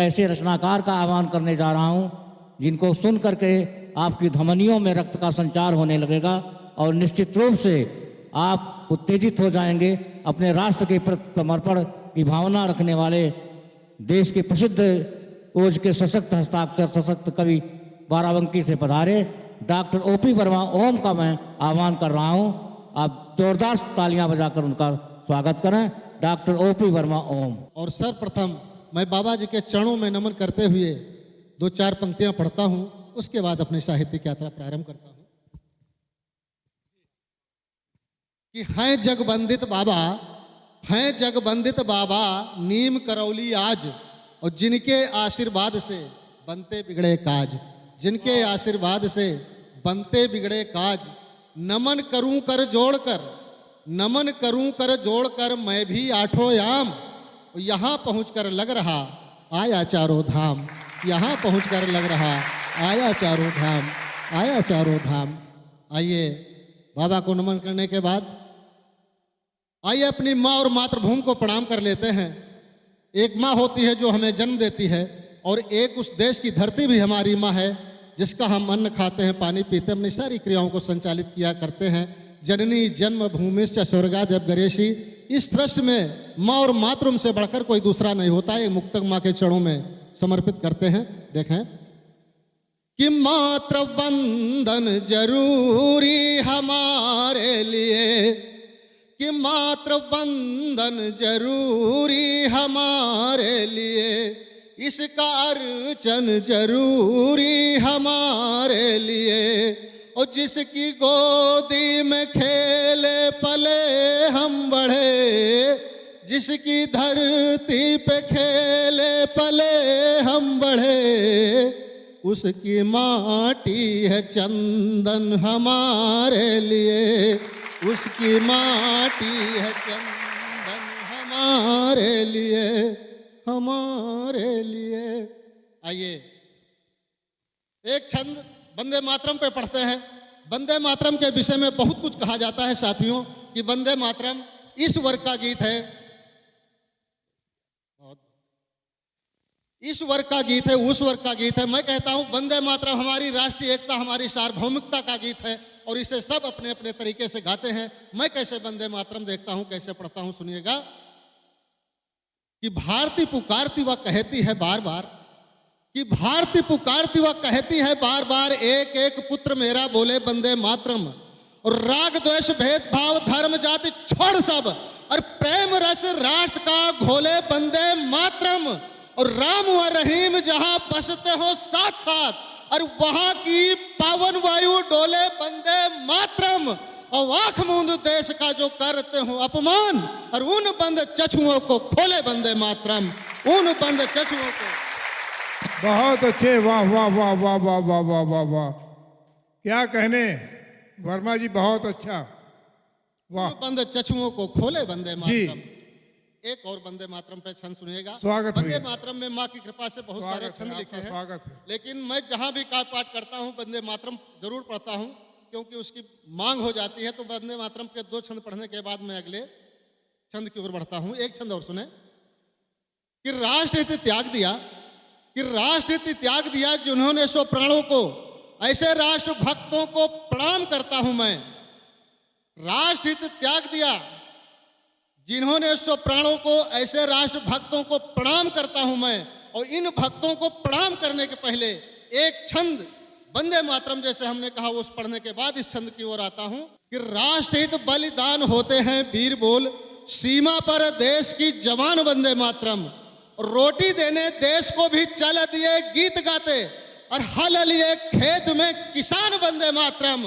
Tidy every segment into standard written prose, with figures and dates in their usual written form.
ऐसे रचनाकार का आह्वान करने जा रहा हूं जिनको सुन करके आपकी धमनियों में रक्त का संचार होने लगेगा और निश्चित रूप से आप उत्तेजित हो जाएंगे। अपने राष्ट्र के प्रति समर्पण की भावना रखने वाले देश के प्रसिद्ध ओज के सशक्त हस्ताक्षर सशक्त कवि बाराबंकी से पधारे डॉक्टर ओपी वर्मा ओम का मैं आह्वान कर रहा हूं। आप जोरदार तालियां बजाकर उनका स्वागत करें। डॉक्टर ओपी वर्मा ओम। और सर्वप्रथम मैं बाबा जी के चरणों में नमन करते हुए 2-4 पंक्तियां पढ़ता हूं, उसके बाद अपनी साहित्यिक यात्रा प्रारंभ करता हूं। कि हैं जगवंदित बाबा, हैं जगवंदित बाबा नीम करौली आज, और जिनके आशीर्वाद से बनते बिगड़े काज, जिनके आशीर्वाद से बनते बिगड़े काज। नमन करूं कर जोड़कर, नमन करूं कर जोड़कर मैं भी आठों याम, यहाँ पहुंचकर लग रहा आया चारों धाम, यहाँ पहुंचकर लग रहा आया चारों धाम, आया चारों धाम। आइए बाबा को नमन करने के बाद आइए अपनी माँ और मातृभूमि को प्रणाम कर लेते हैं। एक माँ होती है जो हमें जन्म देती है, और एक उस देश की धरती भी हमारी माँ है जिसका हम अन्न खाते हैं, पानी पीते हैं, अपनी सारी क्रियाओं को संचालित किया करते हैं। जननी जन्म भूमिश्च स्वर्गादप गरेशी। इस सृष्टि में माँ और मातृम से बढ़कर कोई दूसरा नहीं होता है। मुक्तक माँ के चरणों में समर्पित करते हैं। देखें कि मातृ वंदन जरूरी हमारे लिए, कि मातृ वंदन जरूरी हमारे लिए, इसका अर्चन जरूरी हमारे लिए। और जिसकी गोदी में खेले पले हम बढ़े, जिसकी धरती पे खेले पले हम बढ़े, उसकी माटी है चंदन हमारे लिए, उसकी माटी है चंदन हमारे लिए, हमारे लिए। आइए एक छंद वंदे मातरम पे पढ़ते हैं। वंदे मातरम के विषय में बहुत कुछ कहा जाता है साथियों, कि वंदे मातरम इस वर्ग का गीत है, इस वर्ग का गीत है, उस वर्ग का गीत है। मैं कहता हूं वंदे मातरम हमारी राष्ट्रीय एकता, हमारी सार्वभौमिकता का गीत है, और इसे सब अपने अपने तरीके से गाते हैं। मैं कैसे वंदे मातरम देखता हूं, कैसे पढ़ता हूं, सुनिएगा। कि भारती पुकारती व कहती है बार बार, कि भारती पुकारती व कहती है बार बार, एक एक पुत्र मेरा बोले वंदे मातरम। और राग द्वेष भेदभाव धर्म जाति छोड़ सब, और प्रेम रस राष्ट्र का घोले वंदे मातरम। और राम व रहीम जहां बसते हो साथ साथ, और वहां की पावन वायु डोले वंदे मातरम। और आंख मूंद देश का जो करते हो अपमान, और उन बंद चछुओं को खोले वंदे मातरम, उन बंद चछुओं को। बहुत अच्छे, वाह वाह वाह वाह वाह वाह वाह वाह वाह, क्या कहने वर्मा जी, बहुत अच्छा, वाह। उन बंद चछुओं को खोले वंदे मातरम। एक और वंदे मातरम पे छंद सुनिएगा। स्वागत वंदे मातरम में माँ की कृपा से बहुत सारे छंद लिखे हैं, स्वागत है। लेकिन मैं जहां भी काव्य पाठ करता हूं वंदे मातरम जरूर पढ़ता हूं, क्योंकि उसकी मांग हो जाती है। तो वंदे मातरम के 2 छंद पढ़ने के बाद मैं अगले छंद की ओर बढ़ता हूं। एक छंद और सुने। कि राष्ट्रहित त्याग दिया, कि राष्ट्रहित त्याग दिया जिन्होंने सो प्राणों को, ऐसे राष्ट्र भक्तों को प्रणाम करता हूं मैं। राष्ट्रहित त्याग दिया जिन्होंने सो प्राणों को, ऐसे राष्ट्र भक्तों को प्रणाम करता हूं मैं। और इन भक्तों को प्रणाम करने के पहले एक छंद वंदे मातरम जैसे हमने कहा उस पढ़ने के बाद इस छंद की ओर आता हूं। कि राष्ट्रहित बलिदान होते हैं वीर बोल, सीमा पर देश की जवान वंदे मातरम। रोटी देने देश को भी चल दिए गीत गाते, और हल लिए खेत में किसान वंदे मातरम।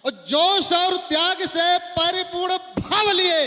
और जोश और त्याग से परिपूर्ण भाव लिए,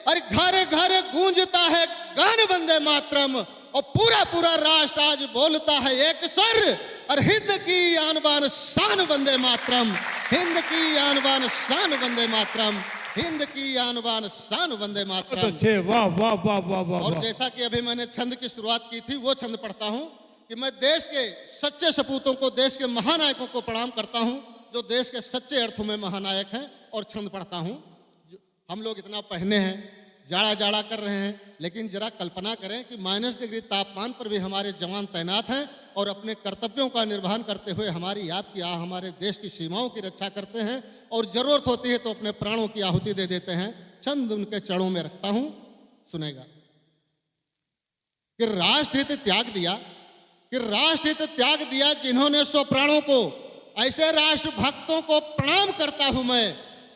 और घर घर गूंजता है गान वंदे मातरम। और पूरा पूरा राष्ट्र आज बोलता है एक स्वर, और हिंद की आन बान शान वंदे मातरम, हिंद की आन बान शान वंदे मातरम, हिंद की आन बान शान वंदे मातरम। अच्छे, वाह वाह वाह वाह वाह। और जैसा कि अभी मैंने छंद की शुरुआत की थी, वो छंद पढ़ता हूं। कि मैं देश के सच्चे सपूतों को, देश के महानायकों को प्रणाम करता हूं, जो देश के सच्चे अर्थों में महानायक हैं। और छंद पढ़ता हूं। हम लोग इतना पहने हैं, जाड़ा जाड़ा कर रहे हैं, लेकिन जरा कल्पना करें कि -डिग्री तापमान पर भी हमारे जवान तैनात हैं और अपने कर्तव्यों का निर्वहन करते हुए हमारी आपकी हमारे देश की सीमाओं की रक्षा करते हैं और जरूरत होती है तो अपने प्राणों की आहुति दे देते हैं। चंद उनके चरणों में रखता हूं, सुनेगा कि राष्ट्रहित त्याग दिया, कि राष्ट्रहित त्याग दिया जिन्होंने सौ प्राणों को, ऐसे राष्ट्र भक्तों को प्रणाम करता हूं मैं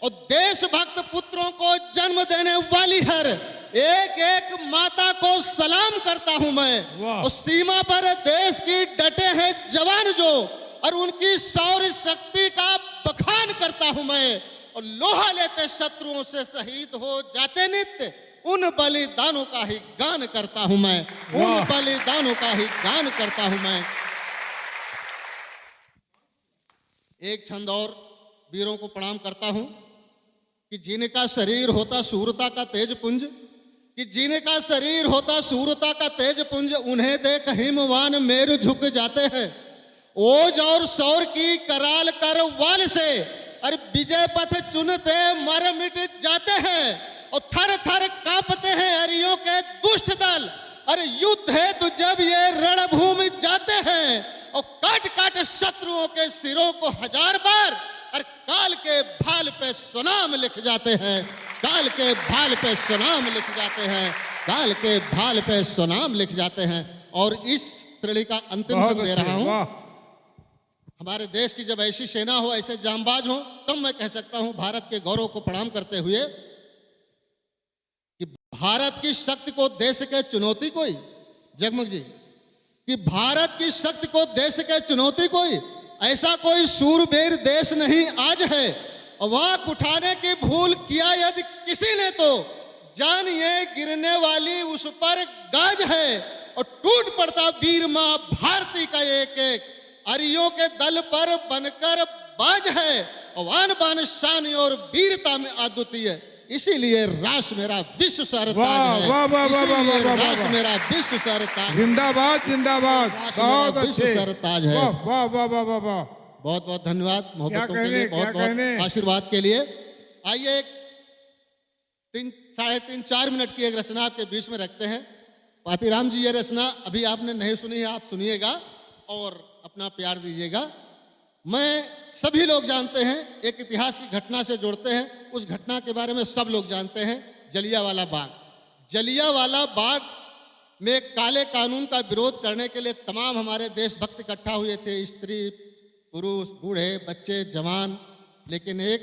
और देशभक्त पुत्रों को जन्म देने वाली हर एक एक माता को सलाम करता हूं मैं। वाह। और सीमा पर देश की डटे हैं जवान जो, और उनकी शौर्य शक्ति का बखान करता हूं मैं। और लोहा लेते शत्रुओं से शहीद हो जाते नित्य उन बलिदानों का ही गान करता हूं मैं, उन वाह। बलिदानों का ही गान करता हूं मैं। एक छंद और वीरों को प्रणाम करता हूं कि जिनका शरीर होता शूरता का तेज पुंज, कि जिनका शरीर होता शूरता का तेज पुंज, उन्हें देख हिमवान मेरु झुक जाते हैं। ओज और शौर की कराल कर वाल से और विजय पथ चुनते मर मिट जाते हैं और थर थर कांपते हैं अरियों के दुष्ट दल। अरे युद्ध है तो जब ये रणभूमि जाते हैं और काट काट शत्रुओं के सिरों को 1000 बार और काल के भाल पे सुनाम लिख जाते हैं, काल के भाल पे सुनाम लिख जाते हैं, काल के भाल पे सुनाम लिख जाते हैं। और इस श्रेणी का अंतिम शब्द दे रहा हूं, हमारे देश की जब ऐसी सेना हो, ऐसे जांबाज हो, तब मैं कह सकता हूं भारत के गौरव को प्रणाम करते हुए कि भारत की शक्ति को देश के चुनौती कोई, जगमग जी, कि भारत की शक्ति को देश के चुनौती कोई, ऐसा कोई सूरवीर देश नहीं आज है। वाक उठाने की भूल किया यदि किसी ने तो जानिए गिरने वाली उस पर गाज है। और टूट पड़ता वीर मां भारती का एक एक अरियों के दल पर बनकर बाज है। अवान बान शान और वीरता में अद्वितीय, इसीलिए राष्ट्र मेरा विश्व सरताज है, इसीलिए राष्ट्र मेरा विश्व सरताज, जिंदाबाद जिंदाबाद, बहुत विश्व अच्छे, सरताज है। वाह वाह वाह वाह वाह। बहुत बहुत धन्यवाद मोहब्बतों के लिए, बहुत क्या कहने? बहुत आशीर्वाद के लिए। आइए एक 3-4 मिनट की एक रचना आपके बीच में रखते हैं। पातीराम जी, ये रचना अभी आपने नहीं सुनी है, आप सुनिएगा और अपना प्यार दीजिएगा। मैं, सभी लोग जानते हैं, एक इतिहास की घटना से जोड़ते हैं, उस घटना के बारे में सब लोग जानते हैं, जलियांवाला बाग। जलियांवाला बाग में काले कानून का विरोध करने के लिए तमाम हमारे देशभक्त इकट्ठा हुए थे, स्त्री पुरुष बूढ़े बच्चे जवान। लेकिन एक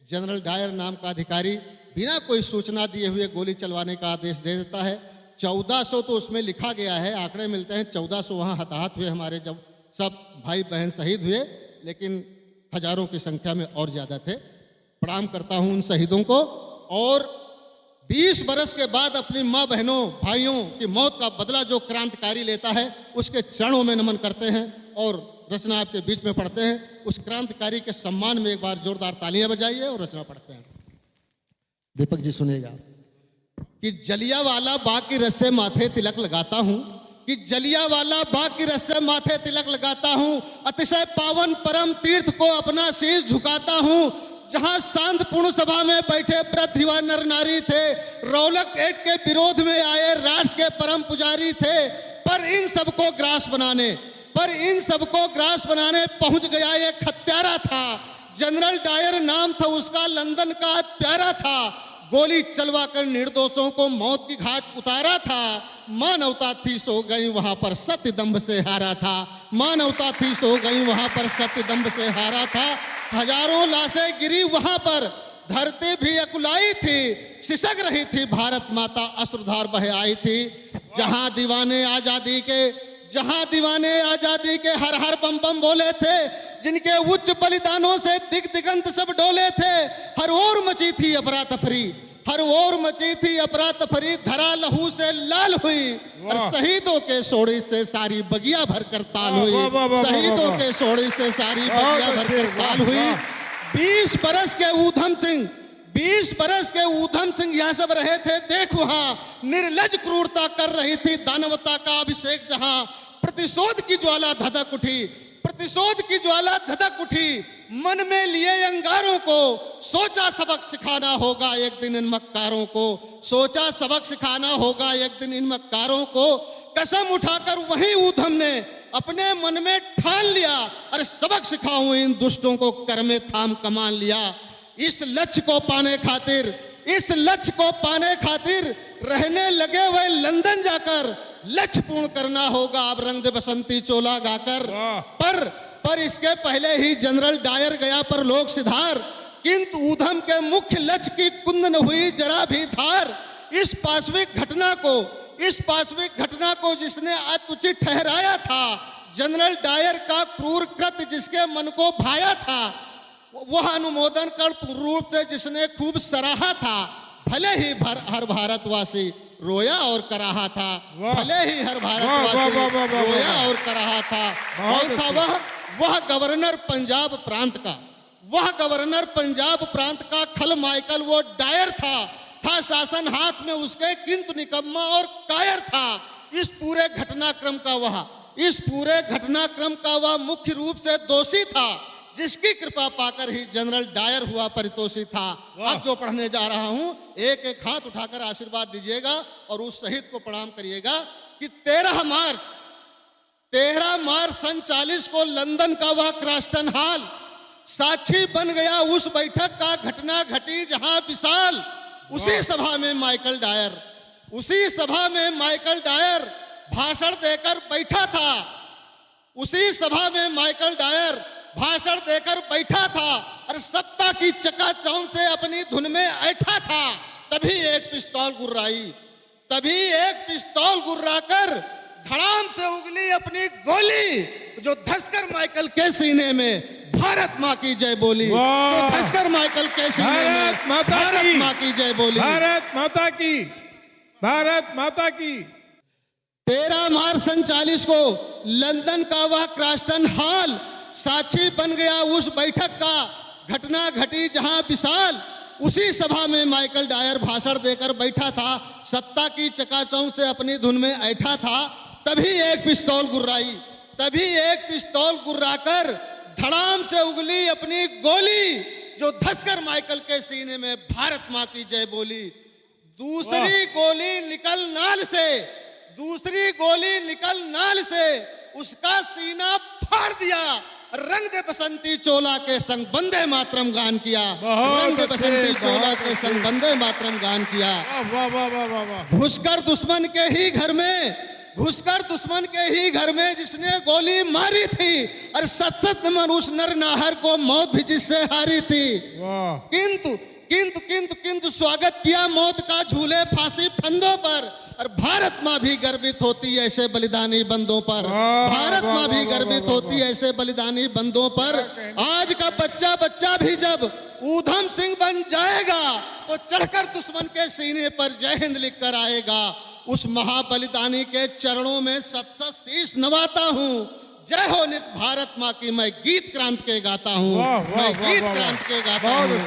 जनरल डायर नाम का अधिकारी बिना कोई सूचना दिए हुए गोली चलवाने का आदेश दे देता है। 1400 तो उसमें लिखा गया है, आंकड़े मिलते हैं, 1400 वहाँ हताहत हुए हमारे जब सब भाई बहन शहीद हुए, लेकिन हजारों की संख्या में और ज्यादा थे। प्रणाम करता हूं उन शहीदों को और 20 बरस के बाद अपनी माँ बहनों भाइयों की मौत का बदला जो क्रांतिकारी लेता है उसके चरणों में नमन करते हैं और रचना आपके बीच में पढ़ते हैं। उस क्रांतिकारी के सम्मान में एक बार जोरदार तालियां बजाइए और रचना पढ़ते हैं। दीपक जी सुनिएगा कि जलियांवाला बाग की रस्से माथे तिलक लगाता हूं, कि जलियांवाला बाग की रस्से माथे तिलक लगाता हूं, अतिशय पावन परम तीर्थ को अपना शीश झुकाता हूं, जहां शांतपूर्ण सभा में बैठे वृद्ध युवा नर नारी थे, रौलक एक्ट के विरोध में आए राष्ट्र के परम पुजारी थे। पर इन सबको ग्रास बनाने पहुंच गया एक हत्यारा था, जनरल डायर नाम था उसका, लंदन का प्यारा था, गोली चलवा कर निर्दोषों को मौत की घाट उतारा था। मानवता थी सो गई वहां पर सत्य दंभ से हारा था, मानवता थी सो गई वहां पर सत्य दंभ से हारा था। हजारों लाशें गिरी वहां पर, धरती भी अकुलाई थी, सिसक रही थी भारत माता, अश्रुधार बह आई थी। जहां दीवाने आजादी के हर हर बम बम बोले थे, जिनके उच्च बलिदानों से दिग दिगंत सब डोले थे, हर ओर मची थी अफरा तफरी, धरा लहू से लाल हुई और शहीदों के सोड़े से सारी बगिया भरकर ताल हुई, शहीदों के सोड़े से सारी बगिया भरकर ताल हुई। 20 बरस के ऊधम सिंह यह सब रहे थे, देख वहां निर्लज क्रूरता कर रही थी दानवता का अभिषेक, जहां प्रतिशोध की ज्वाला धधक उठी, मन में लिए अंगारों को, सोचा सबक सिखाना होगा एक दिन इन मक्कारों को, सोचा सबक सिखाना होगा एक दिन इन मक्कारों को। कसम उठाकर वहीं ऊधम ने अपने मन में ठान लिया, अरे सबक सिखाऊं इन दुष्टों को, कर में थाम कमान लिया। इस लक्ष्य को पाने खातिर, इस लक्ष्य को पाने खातिर रहने लगे वह लंदन जाकर, लक्ष्य पूर्ण करना होगा अब रंग दे बसंती चोला गाकर। पर इसके पहले ही जनरल डायर गया पर लोक सिधार, किंतु ऊधम के मुख्य लक्ष्य की कुंदन हुई जरा भी धार। इस पाशविक घटना को जिसने अनुचित ठहराया था, जनरल डायर का क्रूर कृत्य जिसके मन को भाया था, वह अनुमोदन कर पूर्ण रूप से जिसने खूब सराहा था। भले ही हर भारतवासी रोया और कराहा था, भले ही हर भारतवासी रोया और कराहा था। कौन था वह गवर्नर पंजाब प्रांत का, वह गवर्नर पंजाब प्रांत का खल माइकल वो डायर था शासन हाथ में उसके, किंतु निकम्मा और कायर था। इस पूरे घटनाक्रम का वह मुख्य रूप से दोषी था, जिसकी कृपा पाकर ही जनरल डायर हुआ परितोषी था। अब जो पढ़ने जा रहा हूं, एक एक हाथ उठाकर आशीर्वाद दीजिएगा और उस शहीद को प्रणाम करिएगा कि 13 मार्च सन 40 को लंदन का वह क्रॉस्टन हॉल साक्षी बन गया उस बैठक का, घटना घटी जहां विशाल। उसी सभा में माइकल डायर भाषण देकर बैठा था, उसी सभा में माइकल डायर भाषण देकर बैठा था और सत्ता की चकाचौंध से अपनी धुन में ऐठा था। तभी एक पिस्तौल गुर्राकर धड़ाम से उगली अपनी गोली, जो धसकर माइकल के सीने में भारत माँ की जय बोली, जो धसकर माइकल के सीने में भारत माँ की जय बोली, भारत माता की। 13 मार्च सन 40 को लंदन का वह क्रॉस्टन हॉल साक्षी बन गया उस बैठक का, घटना घटी जहां विशाल। उसी सभा में माइकल डायर भाषण देकर बैठा था, सत्ता की चकाचौंध से अपनी धुन में ऐठा था। तभी एक पिस्तौल गुर्राकर धड़ाम से उगली अपनी गोली, जो धसकर माइकल के सीने में भारत माँ की जय बोली। दूसरी गोली निकल नाल से उसका सीना फाड़ दिया। रंग दे बसंती चोला के संग वंदे मातरम गान किया, रंग दे बसंती चोला के संग वंदे मातरम गान किया। घुसकर दुश्मन के ही घर में जिसने गोली मारी थी, और सत नमन उस नर नाहर को मौत भी जिससे हारी थी। किंतु स्वागत किया मौत का झूले फांसी फंदों पर, और भारत माँ भी गर्वित होती ऐसे बलिदानी बंदों पर, भारत माँ भी गर्वित होती ऐसे बलिदानी बंदों पर। आज का बच्चा भी जब ऊधम सिंह बन जाएगा, तो चढ़कर दुश्मन के सीने पर जय हिंद लिख कर आएगा। उस महाबलिदानी के चरणों में सत शीश नवाता हूँ। जय हो नित भारत माँ की, मैं गीत क्रांत के गाता हूँ, मैं गीत क्रांत के गाता हूँ।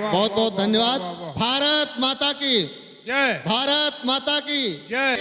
बहुत बहुत धन्यवाद। भारत माता की जय, भारत माता की जय।